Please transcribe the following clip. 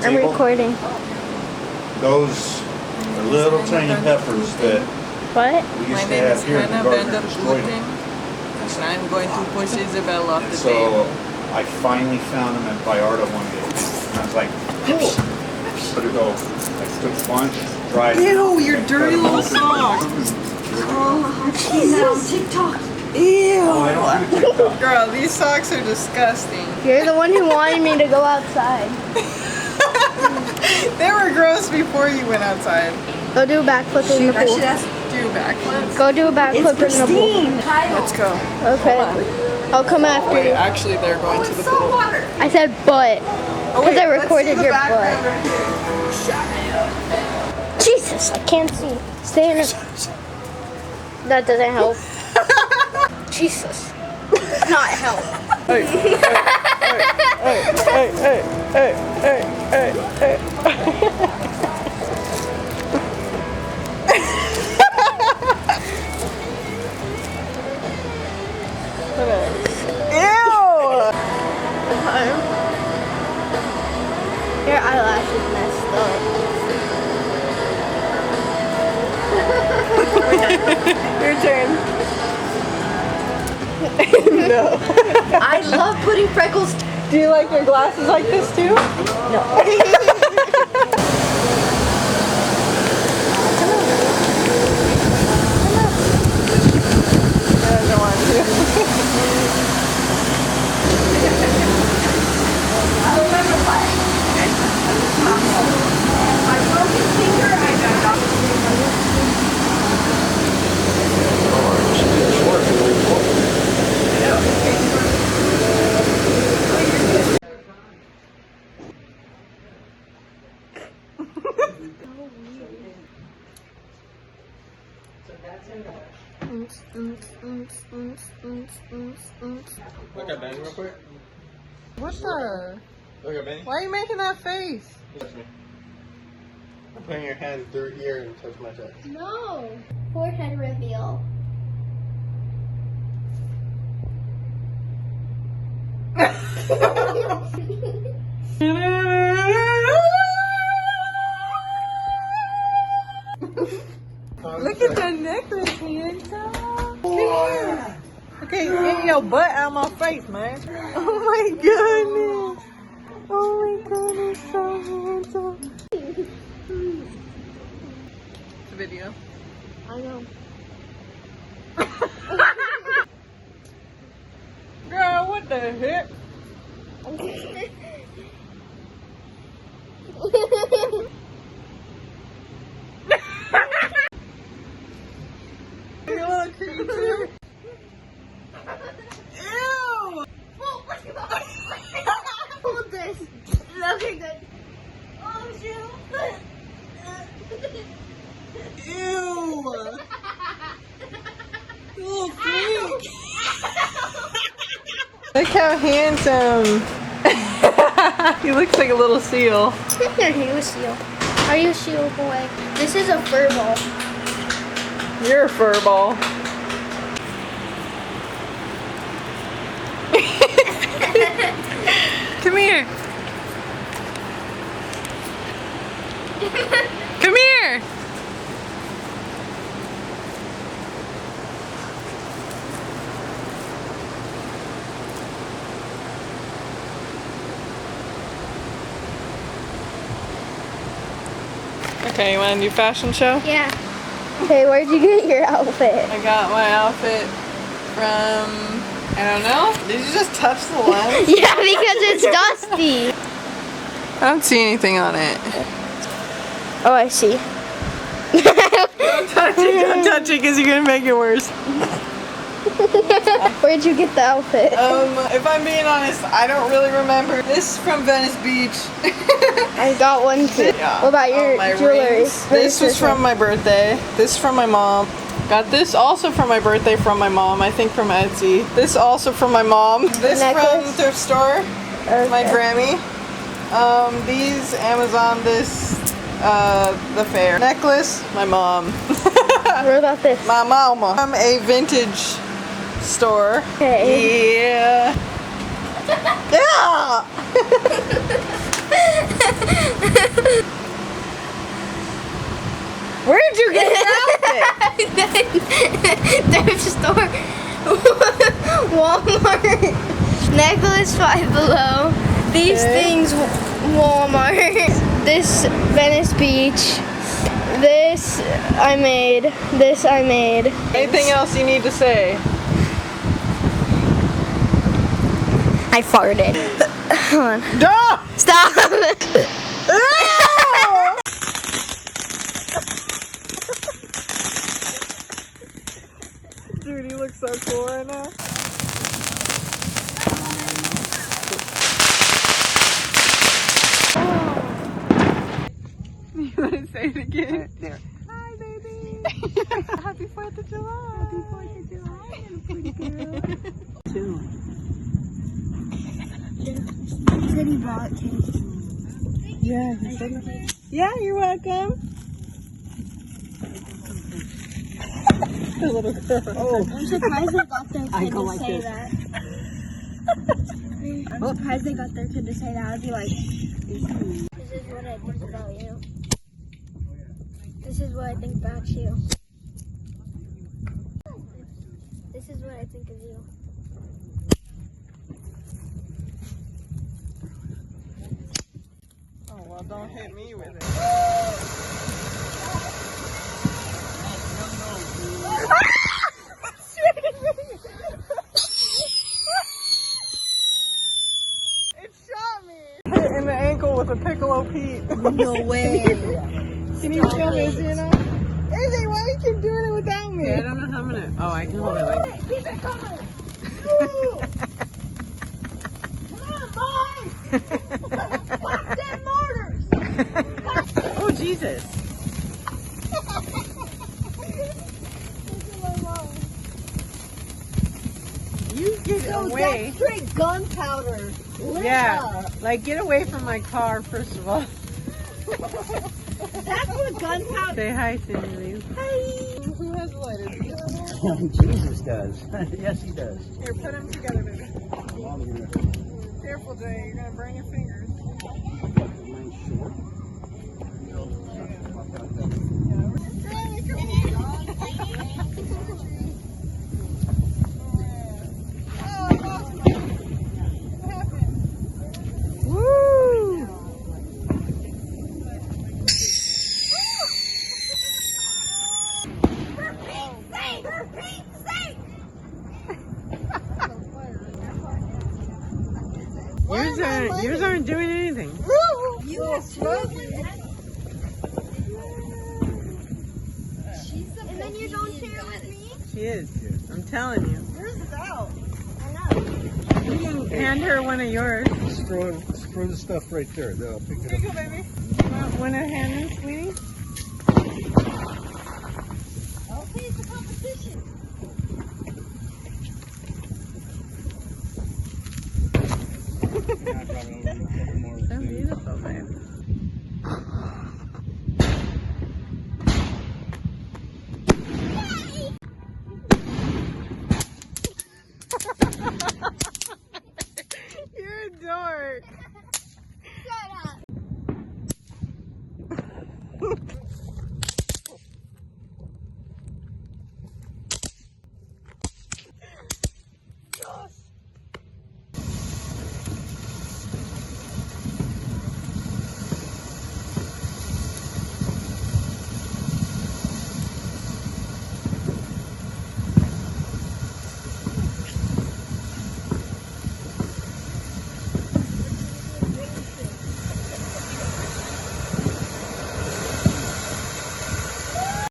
I'm recording. Those are little tiny peppers that What? we used My to name have is here in the Hannah garden. Bender Destroyed them. and I'm going to push Isabel off the So table. I finally found them at Vallarta one day. And I was like, where'd it go? I took a bunch, dried them. Ew, your dirty little sock. Oh, she's on TikTok. Ew. Oh, I don't do TikTok. Girl, these socks are disgusting. You're the one who wanted me to go outside. They were gross before you went outside. Go do a backflip in the I pool. should ask. Do backflips. Go do a backflip in the pool. Let's go. Okay. I'll come after Wait, you. actually, they're going to the pool. Water. I said butt. Oh, Because I let's recorded see the your background butt. right here. Jesus, I can't see. Stay in a... That doesn't help. Jesus. Not help. Hey, hey, hey, hey, hey, hey. Your eyelashes messed up. Your turn. No. I love putting freckles. Do you like your glasses like this too? I don't want to. I remember what? My broken finger, I got Look at Benny real quick. What's that? Look at Benny. Why are you making that face? Touch me. I'm putting your hand through here and touch my chest. No. Forehead reveal. Look at the necklace, Hanson. Okay, get your butt out of my face, man. Oh my goodness. Oh my goodness, so handsome. It's a video. I know. Girl, what the heck? You little creature. Ew! Hold this. Looking good. Oh, shoot. Ew! Little freak. Look how handsome. He looks like a little seal. Are you a seal? Are you a seal boy? This is a fur ball. You're a fur ball. Come here. Come here. Okay, you want a new fashion show? Yeah. Hey, where'd you get your outfit? I got my outfit from, I don't know. Did you just touch the lens? Yeah, because it's dusty. I don't see anything on it. Oh, I see. Don't touch it because you're going to make it worse. Where'd you get the outfit? If I'm being honest, I don't really remember. This is from Venice Beach. I got one too. Yeah. What about your my jewelry? rings. This was from my birthday. This is from my mom. Got this also for my birthday from my mom. I think from Izzy. This also from my mom. This Necklace? from thrift store. Okay. My Grammy. These Amazon. This the fair necklace. My mom. What about this? My mama. From a vintage store. Okay. Yeah. Yeah! Where did you get that outfit? Thrift store. Walmart. Necklace Five Below. These Okay. things Walmart. This Venice Beach. This I made. This I made. Anything else you need to say? I farted. Hold on. Duh! Stop. Dude, he looks so cool right now. You want to say it again? There. Hi, baby. Happy 4th of July. Happy 4th of July, little pretty girl. Two. Said he brought cake. Yeah, he said that. Yeah, you're welcome. The little girl. Oh, I'm surprised they got their I kid go to like say this. that. I'm surprised they got their kid to say that. I'd be like, this is what I think about you. This is what I think about you. This is what I think of you. Oh, well, don't hit me with it. It shot me. Hit in the ankle with a Piccolo Pete. No way. Can you film Izzy and I? Izzy, why do you keep doing it without me? Yeah, I don't know how I'm gonna. Oh, I can hold it like. Keep it coming. Come on, boy. Dead martyrs. Oh, Jesus. You get away. That's straight gunpowder. Yeah, like get away from my car, first of all. That's what gunpowder. Say hi to me. Hi. Who has a lighter? Jesus does. Yes, he does. Here, put them together, baby. Careful, Jay. You're gonna burn your fingers. Woo! Yours aren't doing anything. You are smoking. And then you don't share with me? She is. I'm telling you. Yours is out. I know. You can hand her one of yours. Just throw the stuff right there. Then I'll pick it Here you up. go, baby. Want to hand this, sweetie? Okay, it's a competition. So beautiful, babe.